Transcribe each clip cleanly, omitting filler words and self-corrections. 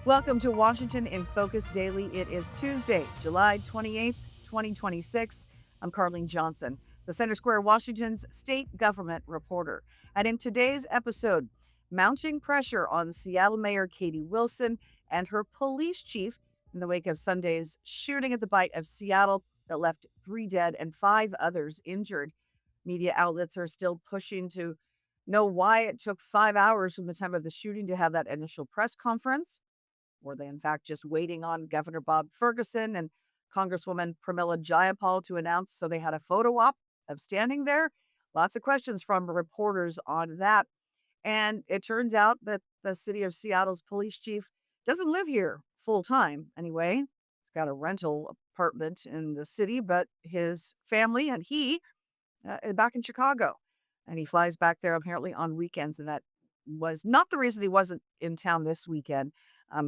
Welcome to Washington in Focus Daily. It is Tuesday, July 28th, 2026. I'm Carlene Johnson, the Center Square Washington's state government reporter. And in today's episode, mounting pressure on Seattle Mayor Katie Wilson and her police chief in the wake of Sunday's shooting at the Bite of Seattle that left 3 dead and 5 others injured. Media outlets are still pushing to know why it took 5 hours from the time of the shooting to have that initial press conference. Were they, in fact, just waiting on Governor Bob Ferguson and Congresswoman Pramila Jayapal to announce so they had a photo op of standing there? Lots of questions from reporters on that. And it turns out that the city of Seattle's police chief doesn't live here full time anyway. He's got a rental apartment in the city, but his family and he is back in Chicago. And he flies back there apparently on weekends. And that was not the reason he wasn't in town this weekend.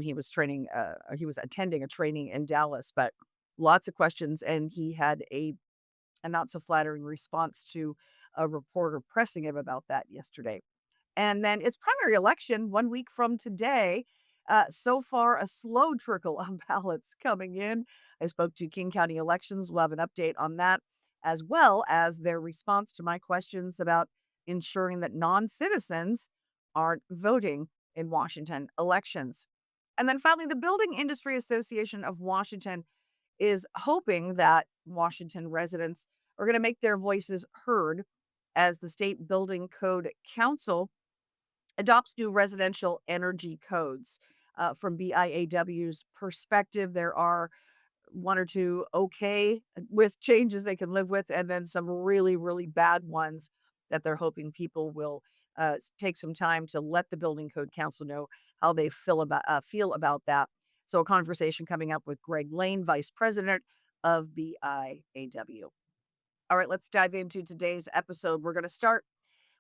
He was attending a training in Dallas, but lots of questions. And he had a not so flattering response to a reporter pressing him about that yesterday. And then it's primary election 1 week from today. So far, a slow trickle of ballots coming in. I spoke to King County Elections. We'll have an update on that, as well as their response to my questions about ensuring that non citizens aren't voting in Washington elections. And then finally, the Building Industry Association of Washington is hoping that Washington residents are going to make their voices heard as the State Building Code Council adopts new residential energy codes. From BIAW's perspective, there are one or two okay with changes they can live with, and then some really, really bad ones that they're hoping people will take some time to let the Building Code Council know how they feel about that. So, a conversation coming up with Greg Lane, Vice President of BIAW. All right, let's dive into today's episode. We're going to start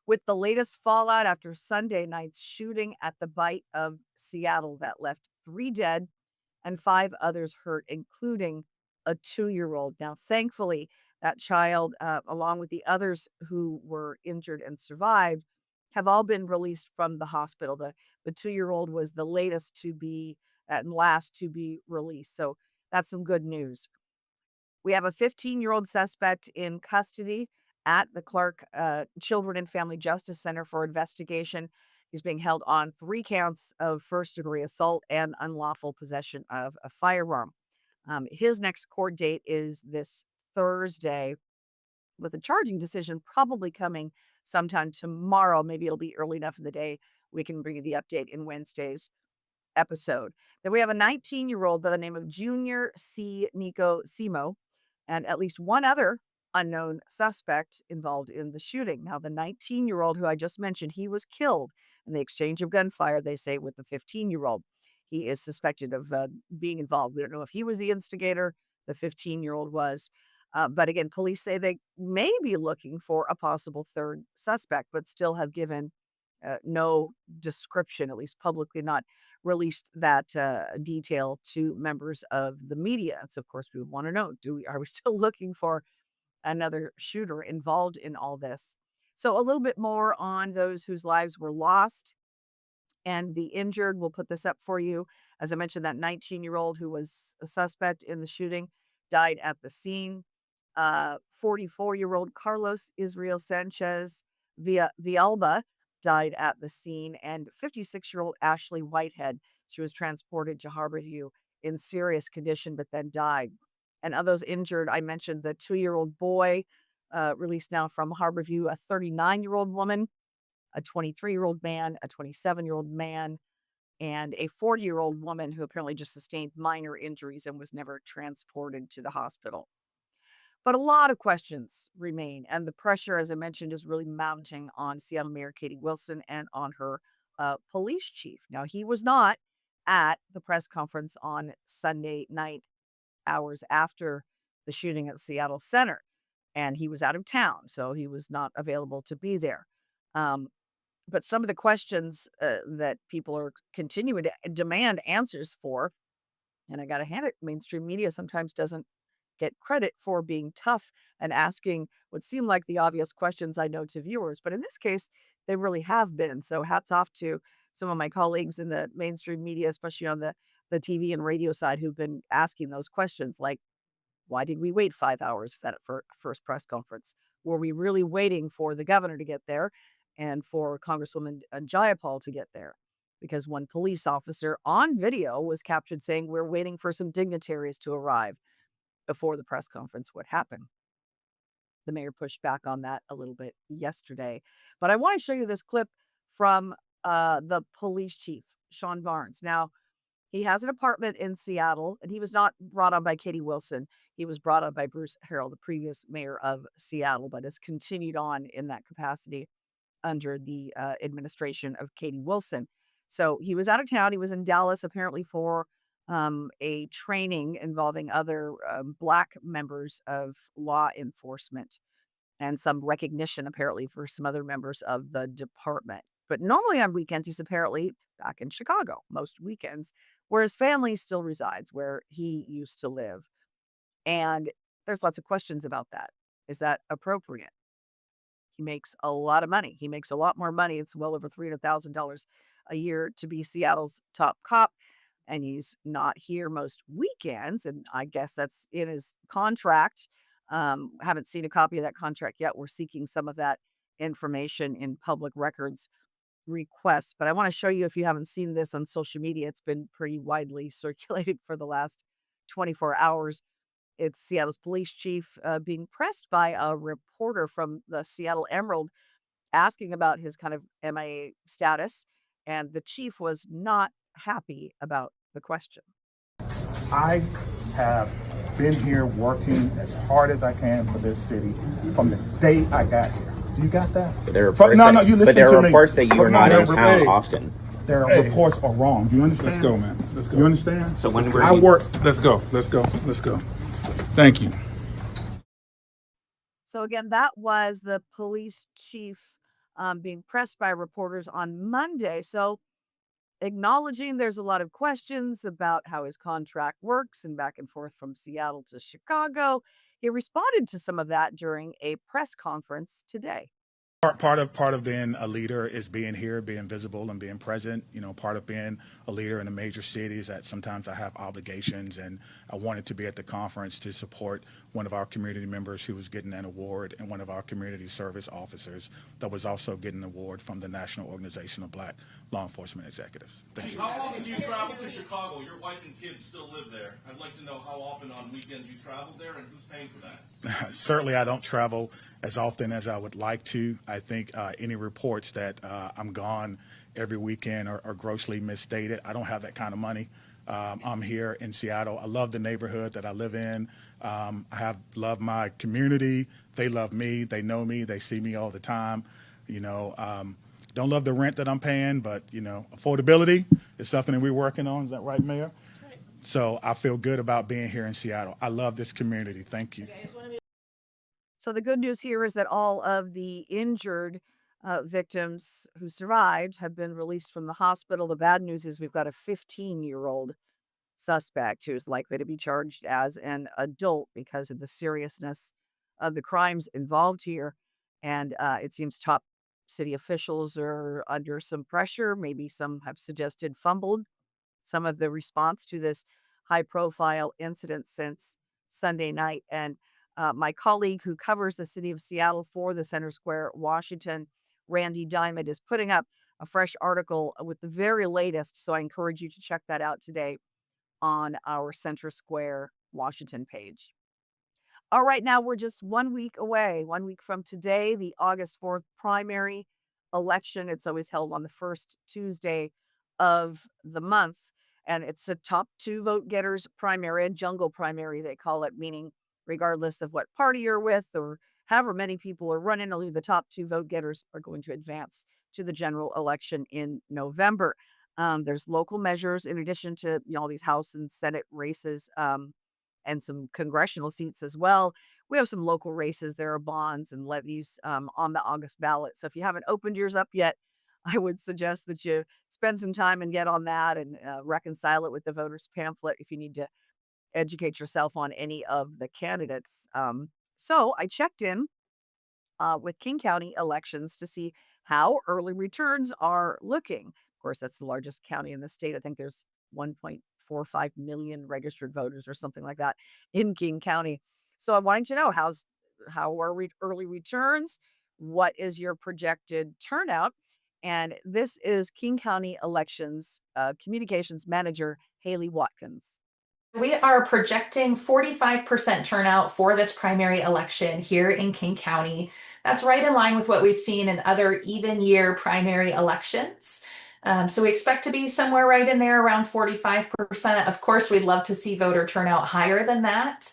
with the latest fallout after Sunday night's shooting at the Bite of Seattle that left 3 dead and 5 others hurt, including a 2-year-old. Now, thankfully, that child, along with the others who were injured and survived, have all been released from the hospital. The 2-year-old was the latest to be and last to be released. So that's some good news. We have a 15-year-old suspect in custody at the Clark Children and Family Justice Center for investigation. He's being held on 3 counts of first-degree assault and unlawful possession of a firearm. His next court date is this Thursday, with a charging decision probably coming sometime tomorrow. Maybe it'll be early enough in the day we can bring you the update in Wednesday's episode. Then we have a 19-year-old by the name of Junior C. Nico Simo and at least one other unknown suspect involved in the shooting. Now, the 19-year-old who I just mentioned, he was killed in the exchange of gunfire, they say, with the 15-year-old. He is suspected of being involved. We don't know if he was the instigator, the 15-year-old was. But again, police say they may be looking for a possible third suspect, but still have given no description, at least publicly, not released that detail to members of the media. So, of course, we would want to know: are we still looking for another shooter involved in all this? So, a little bit more on those whose lives were lost and the injured. We'll put this up for you. As I mentioned, that 19-year-old who was a suspect in the shooting died at the scene. 44-year-old Carlos Israel Sanchez Villalba died at the scene, and 56-year-old Ashley Whitehead. She was transported to Harborview in serious condition, but then died. And of those injured, I mentioned the 2-year-old boy released now from Harborview, a 39-year-old woman, a 23-year-old man, a 27-year-old man, and a 40-year-old woman who apparently just sustained minor injuries and was never transported to the hospital. But a lot of questions remain, and the pressure, as I mentioned, is really mounting on Seattle Mayor Katie Wilson and on her police chief. Now, he was not at the press conference on Sunday night, hours after the shooting at Seattle Center, and he was out of town, so he was not available to be there. Um, but some of the questions that people are continuing to demand answers for, and I got to hand it, mainstream media sometimes doesn't get credit for being tough and asking what seem like the obvious questions, I know, to viewers. But in this case, they really have been. So hats off to some of my colleagues in the mainstream media, especially on the TV and radio side, who've been asking those questions like, why did we wait 5 hours for that first press conference? Were we really waiting for the governor to get there and for Congresswoman Jayapal to get there? Because one police officer on video was captured saying, we're waiting for some dignitaries to arrive before the press conference would happen. The mayor pushed back on that a little bit yesterday. But I want to show you this clip from the police chief, Sean Barnes. Now, he has an apartment in Seattle, and he was not brought on by Katie Wilson. He was brought on by Bruce Harrell, the previous mayor of Seattle, but has continued on in that capacity under the administration of Katie Wilson. So he was out of town. He was in Dallas apparently for a training involving other Black members of law enforcement and some recognition apparently for some other members of the department. But normally on weekends, he's apparently back in Chicago most weekends, where his family still resides, where he used to live. And there's lots of questions about that. Is that appropriate? He makes a lot of money. He makes a lot more money. It's well over $300,000 a year to be Seattle's top cop. And he's not here most weekends. And I guess that's in his contract. Haven't seen a copy of that contract yet. We're seeking some of that information in public records requests. But I want to show you, if you haven't seen this on social media, it's been pretty widely circulated for the last 24 hours. It's Seattle's police chief being pressed by a reporter from the Seattle Emerald asking about his kind of MIA status. And the chief was not happy about the question. I have been here working as hard as I can for this city from the day I got here. Do you got that? But there are reports, no, you listen but there to are me. reports that you are not in town hey, often. Their reports are wrong. Do you understand? Let's go, man. Let's go. You understand? So when were I you- work. Let's go. Let's go. Let's go. Thank you. So again, that was the police chief being pressed by reporters on Monday. So acknowledging there's a lot of questions about how his contract works and back and forth from Seattle to Chicago. He responded to some of that during a press conference today. Part of being a leader is being here, being visible, and being present. You know, part of being a leader in a major city is that sometimes I have obligations, and I wanted to be at the conference to support one of our community members who was getting an award, and one of our community service officers that was also getting an award from the National Organization of Black Law Enforcement Executives. Thank you. How often do you travel to Chicago? Your wife and kids still live there. I'd like to know how often on weekends you travel there and who's paying for that. Certainly, I don't travel as often as I would like to. I think any reports that I'm gone every weekend are grossly misstated. I don't have that kind of money. I'm here in Seattle. I love the neighborhood that I live in. I love my community. They love me. They know me. They see me all the time. You know, don't love the rent that I'm paying, but, you know, affordability is something that we're working on. Is that right, Mayor? That's right. So I feel good about being here in Seattle. I love this community. Thank you. Okay, so the good news here is that all of the injured victims who survived have been released from the hospital. The bad news is we've got a 15-year-old suspect who's likely to be charged as an adult because of the seriousness of the crimes involved here. And it seems top city officials are under some pressure. Maybe some have suggested fumbled some of the response to this high profile incident since Sunday night. And my colleague who covers the city of Seattle for the Center Square Washington, Randy Diamond, is putting up a fresh article with the very latest. So I encourage you to check that out today on our Center Square Washington page. All right, now we're just 1 week away, 1 week from today, the August 4th primary election. It's always held on the first Tuesday of the month. And it's a top two vote getters primary, a jungle primary, they call it, meaning regardless of what party you're with or however many people are running, only the top two vote getters are going to advance to the general election in November. There's local measures in addition to all these House and Senate races and some congressional seats as well. We have some local races. There are bonds and levies on the August ballot. So if you haven't opened yours up yet, I would suggest that you spend some time and get on that and reconcile it with the voters pamphlet if you need to educate yourself on any of the candidates. So I checked in with King County elections to see how early returns are looking. Of course, that's the largest county in the state. I think there's 1.45 million registered voters or something like that in King County. So I'm wanting to know how are early returns? What is your projected turnout? And this is King County Elections Communications Manager Haley Watkins. We are projecting 45% turnout for this primary election here in King County. That's right in line with what we've seen in other even year primary elections. So we expect to be somewhere right in there around 45%. Of course, we'd love to see voter turnout higher than that.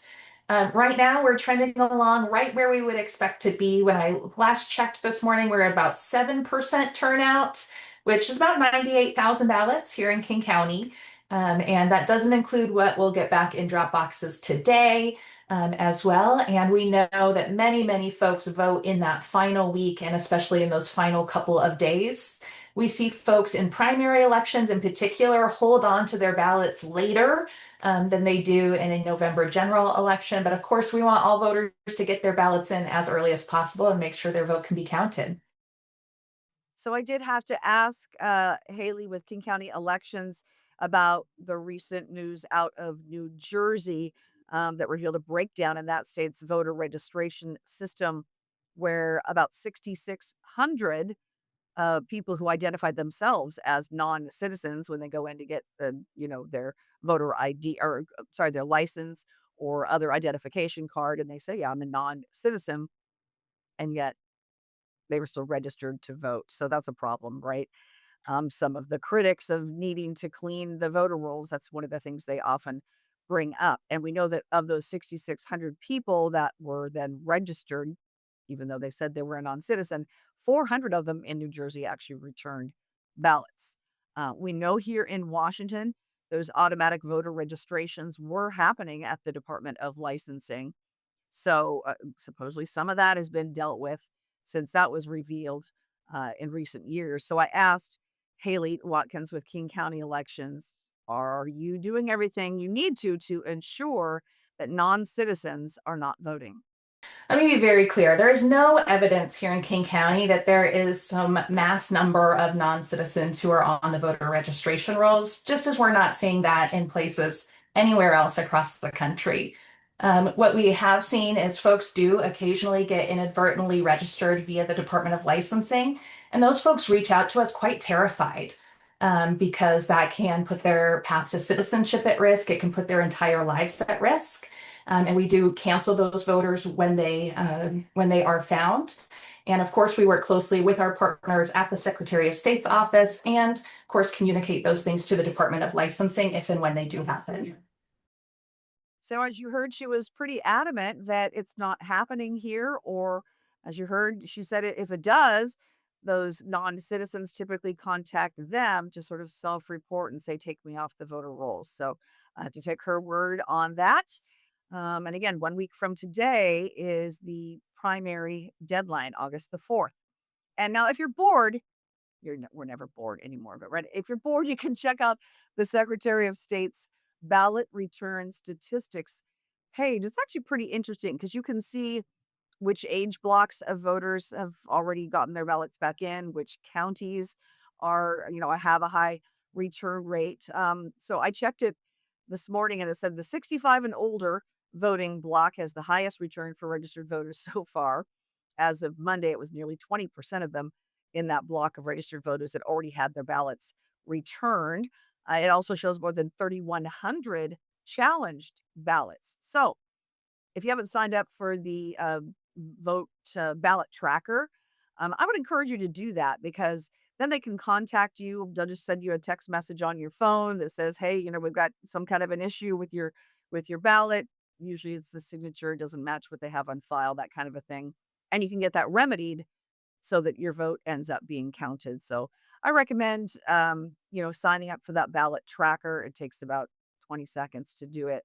Right now, we're trending along right where we would expect to be. When I last checked this morning, we're at about 7% turnout, which is about 98,000 ballots here in King County. And that doesn't include what we'll get back in drop boxes today as well. And we know that many folks vote in that final week and especially in those final couple of days. We see folks in primary elections in particular hold on to their ballots later than they do in a November general election. But of course, we want all voters to get their ballots in as early as possible and make sure their vote can be counted. So I did have to ask Haley with King County Elections about the recent news out of New Jersey that revealed a breakdown in that state's voter registration system, where about 6,600 people who identified themselves as non-citizens when they go in to get their voter ID or sorry, their license or other identification card, and they say, "Yeah, I'm a non-citizen," and yet they were still registered to vote. So that's a problem, right? Some of the critics of needing to clean the voter rolls, that's one of the things they often bring up. And we know that of those 6,600 people that were then registered, even though they said they were a non citizen, 400 of them in New Jersey actually returned ballots. We know here in Washington, those automatic voter registrations were happening at the Department of Licensing. So, supposedly some of that has been dealt with since that was revealed in recent years. So I asked Haley Watkins with King County Elections, are you doing everything you need to ensure that non-citizens are not voting? Let me be very clear. There is no evidence here in King County that there is some mass number of non-citizens who are on the voter registration rolls, just as we're not seeing that in places anywhere else across the country. What we have seen is folks do occasionally get inadvertently registered via the Department of Licensing, and those folks reach out to us quite terrified because that can put their path to citizenship at risk. It can put their entire lives at risk. And we do cancel those voters when they are found. And of course, we work closely with our partners at the Secretary of State's office and, of course, communicate those things to the Department of Licensing if and when they do happen. So, as you heard, she was pretty adamant that it's not happening here. Or, as you heard, she said if it does, those non citizens typically contact them to sort of self report and say, take me off the voter rolls. So, to take her word on that. And again, 1 week from today is the primary deadline, August the 4th. And now, if you're bored, we're never bored anymore, but right, if you're bored, you can check out the Secretary of State's ballot return statistics page. It's actually pretty interesting because you can see which age blocks of voters have already gotten their ballots back in, which counties have a high return rate. So I checked it this morning and it said the 65 and older voting block has the highest return for registered voters so far. As of Monday, it was nearly 20% of them in that block of registered voters that already had their ballots returned. It also shows more than 3,100 challenged ballots. So if you haven't signed up for the vote ballot tracker, I would encourage you to do that because then they can contact you. They'll just send you a text message on your phone that says, "Hey, we've got some kind of an issue with your ballot." Usually, it's the signature doesn't match what they have on file, that kind of a thing, and you can get that remedied so that your vote ends up being counted. So I recommend, signing up for that ballot tracker. It takes about 20 seconds to do it.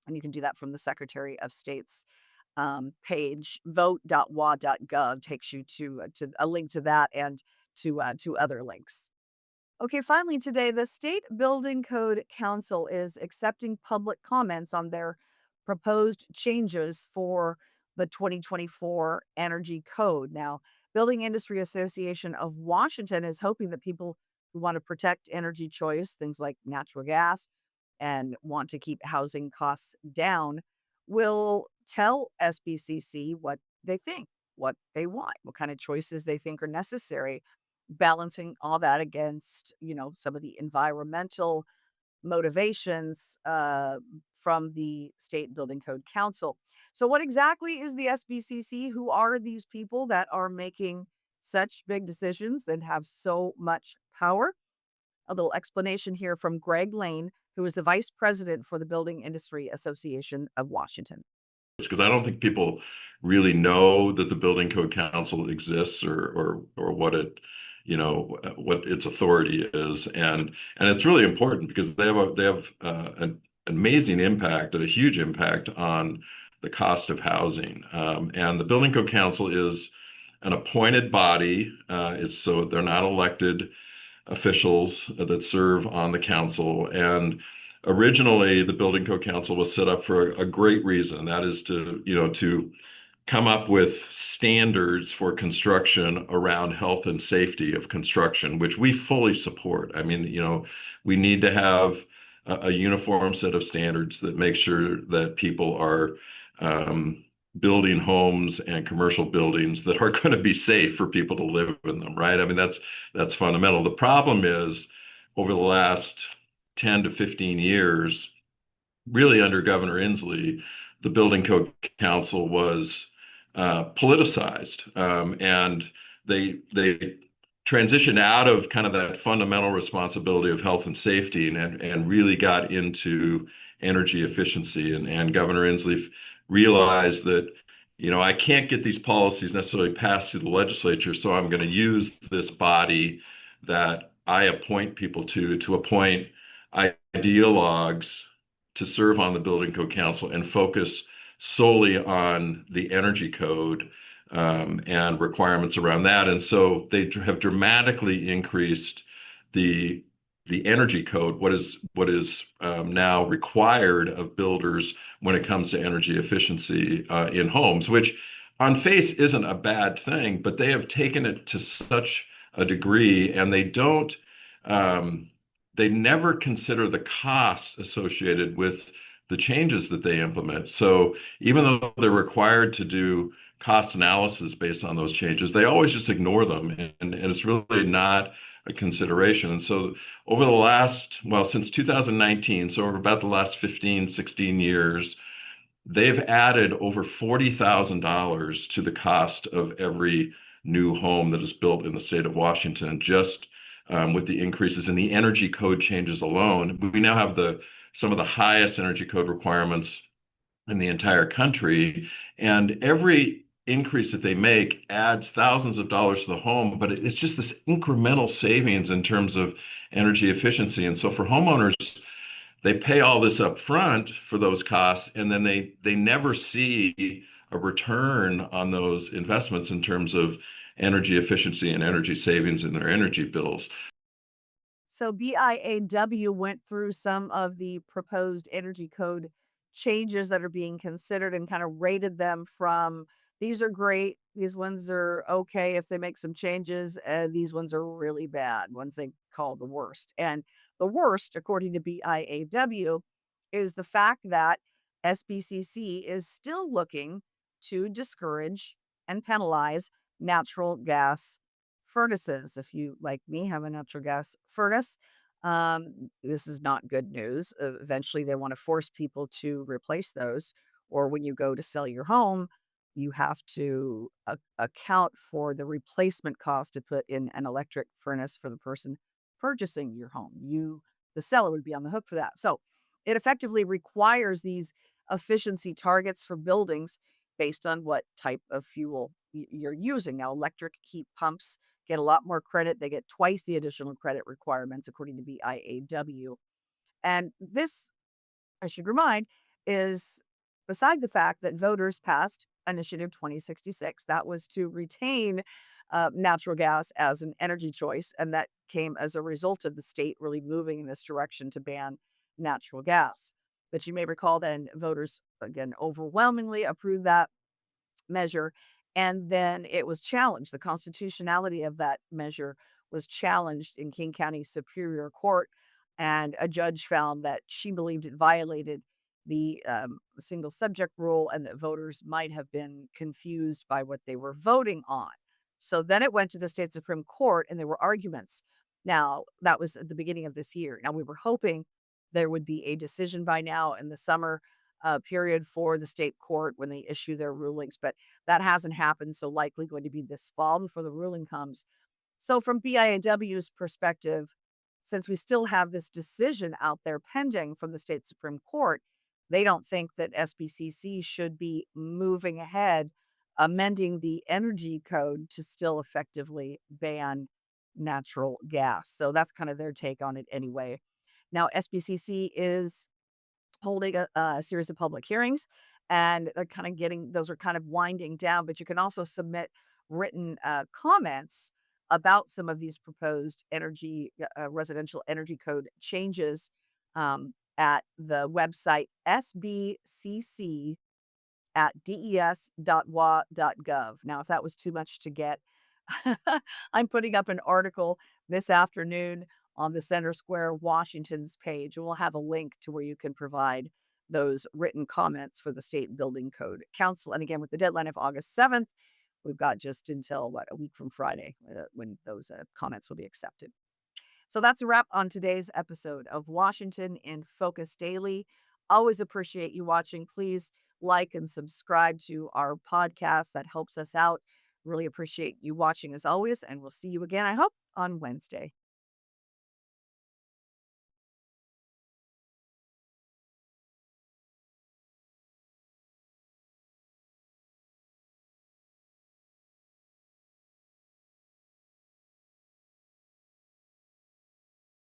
And you can do that from the Secretary of State's page. Vote.wa.gov takes you to a link to that and to other links. Okay, finally today, the State Building Code Council is accepting public comments on their proposed changes for the 2024 Energy Code. Now, Building Industry Association of Washington is hoping that people who want to protect energy choice, things like natural gas, and want to keep housing costs down, will tell SBCC what they think, what they want, what kind of choices they think are necessary, balancing all that against, some of the environmental motivations from the State Building Code Council. So, what exactly is the SBCC? Who are these people that are making such big decisions and have so much power? A little explanation here from Greg Lane, who is the vice president for the Building Industry Association of Washington. Because I don't think people really know that the Building Code Council exists or what it, what its authority is, and it's really important because they have an amazing impact, a huge impact on the cost of housing. And the Building Code Council is an appointed body. It's so they're not elected officials that serve on the council. And originally, the Building Code Council was set up for a great reason. That is to come up with standards for construction around health and safety of construction, which we fully support. I mean, we need to have a uniform set of standards that make sure that people are building homes and commercial buildings that are going to be safe for people to live in them, right? I mean, that's fundamental. The problem is over the last 10 to 15 years, really under Governor Inslee, the Building Code Council was politicized, and they transitioned out of kind of that fundamental responsibility of health and safety and really got into energy efficiency. And Governor Inslee realized that, I can't get these policies necessarily passed through the legislature, so I'm going to use this body that I appoint people to appoint ideologues to serve on the Building Code Council and focus solely on the energy code and requirements around that. And so they have dramatically increased the energy code, what is now required of builders when it comes to energy efficiency in homes, which on face isn't a bad thing, but they have taken it to such a degree, and they never consider the cost associated with the changes that they implement. So even though they're required to do cost analysis based on those changes, they always just ignore them, and it's really not a consideration. And so over the since 2019, so over about the last 15, 16 years, they've added over $40,000 to the cost of every new home that is built in the state of Washington, just with the increases in the energy code changes alone. We now have some of the highest energy code requirements in the entire country, and every increase that they make adds thousands of dollars to the home, but it's just this incremental savings in terms of energy efficiency. And so for homeowners, they pay all this up front for those costs, and then they never see a return on those investments in terms of energy efficiency and energy savings in their energy bills. So BIAW went through some of the proposed energy code changes that are being considered and kind of rated them from these are great, these ones are okay if they make some changes, and these ones are really bad, ones they call the worst. And the worst, according to BIAW, is the fact that SBCC is still looking to discourage and penalize natural gas furnaces. If you, like me, have a natural gas furnace, this is not good news. Eventually, they want to force people to replace those. Or when you go to sell your home, you have to account for the replacement cost to put in an electric furnace for the person purchasing your home. The seller, would be on the hook for that. So it effectively requires these efficiency targets for buildings based on what type of fuel you're using. Now, electric heat pumps get a lot more credit. They get twice the additional credit requirements, according to BIAW. And this, I should remind, is beside the fact that voters passed Initiative 2066. That was to retain natural gas as an energy choice. And that came as a result of the state really moving in this direction to ban natural gas. But you may recall then voters, again, overwhelmingly approved that measure. And then it was challenged. The constitutionality of that measure was challenged in King County Superior Court, and a judge found that she believed it violated the single subject rule and that voters might have been confused by what they were voting on. So then it went to the state Supreme Court and there were arguments. Now, that was at the beginning of this year. Now, we were hoping there would be a decision by now in the summer period for the state court when they issue their rulings, but that hasn't happened. So, likely going to be this fall before the ruling comes. So, from BIAW's perspective, since we still have this decision out there pending from the state Supreme Court, they don't think that SBCC should be moving ahead, amending the energy code to still effectively ban natural gas. So that's kind of their take on it anyway. Now, SBCC is holding a series of public hearings, and they're kind of getting those are kind of winding down, but you can also submit written comments about some of these proposed residential energy code changes at the website sbcc at des.wa.gov. Now, if that was too much to get, I'm putting up an article this afternoon on the Center Square Washington's page, and we'll have a link to where you can provide those written comments for the State Building Code Council. And again, with the deadline of August 7th, we've got just until a week from Friday when those comments will be accepted. So that's a wrap on today's episode of Washington in Focus Daily. Always appreciate you watching. Please like and subscribe to our podcast. That helps us out. Really appreciate you watching as always, and we'll see you again, I hope, on Wednesday.